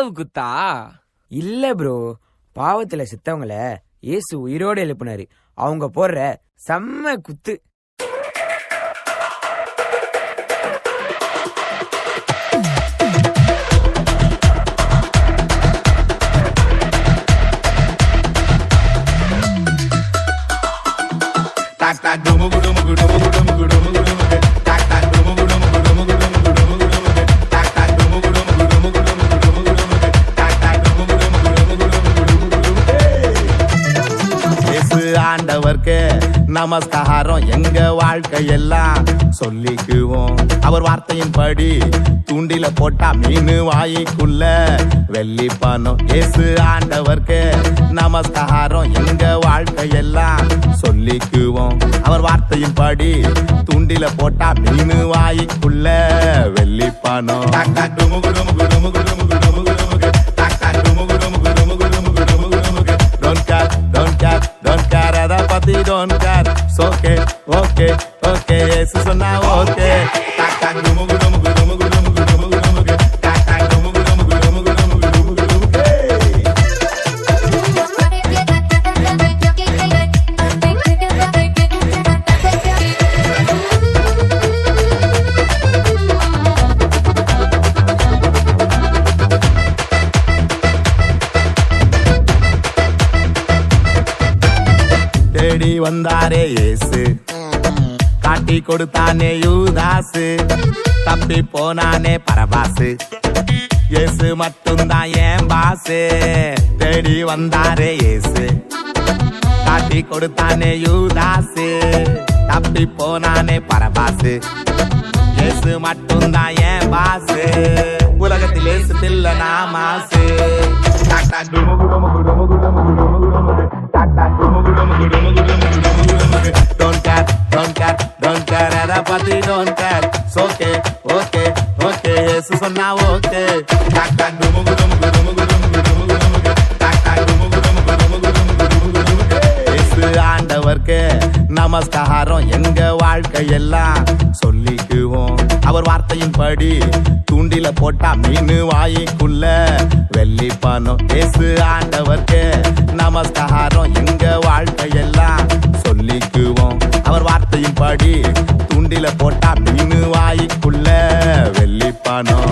காவு குத்தா? இல்ல ப்ரோ, பாவத்துல செத்தவங்கள இயேசு உயிரோடு எழுப்பினாரு. அவங்க போடுற செம்ம குத்து. ஆண்டவர்க்கு நமஸ்காரம் எங்க வாழ்க்கையெல்லாம் சொல்லிக்குவோம். அவர் வார்த்தையின் படி தூண்டில போட்டா மீன் வாய்க்குள்ள வெள்ளி பணம். இயேசு ஆண்டவர்க்கு நமஸ்காரம் எங்க வாழ்க்கையெல்லாம் சொல்லிக்குவோம். அவர் வார்த்தையின் படி தூண்டில போட்டா மீன் வாய்க்குள்ள வெள்ளி பணம். Don't care, it's okay, okay, okay, yes, so now okay. தேடி வந்தாரே இயேசு, காட்டி கொடுத்தானே யூதாசு, தப்பி போனானே பரபாசு, இயேசு மட்டும்தான் ஏன் பாசு. தேடி வந்தாரே இயேசு, காட்டி கொடுத்தானே யூதாசு, தப்பி போனானே பரபாசு, இயேசு மட்டும்தான் ஏன் பாசு. உலகத்தில் இயேசு தில்ல நாமாசு. Don't care, don't care, don't care, எதை பத்தி don't care. It's okay, okay, okay, இயேசு சொன்னா okay. இயேசு ஆண்டவர்க்கு நமஸ்காரம் எங்க வாழ்க்கையெல்லாம் சொல்லிக்குவோம். அவர் வார்த்தையின் படி தூண்டில போட்டா மீன் வாய்க்குள்ள வெள்ளி பணம். இயேசு ஆண்டவர்க்கு நமஸ்காரம் எங்க வாழ்க்கையெல்லாம் சொல்லிக்குவோம். அவர் வார்த்தையின் படி தூண்டில போட்டா மீன் வாய்க்குள்ள வெள்ளி பணம்.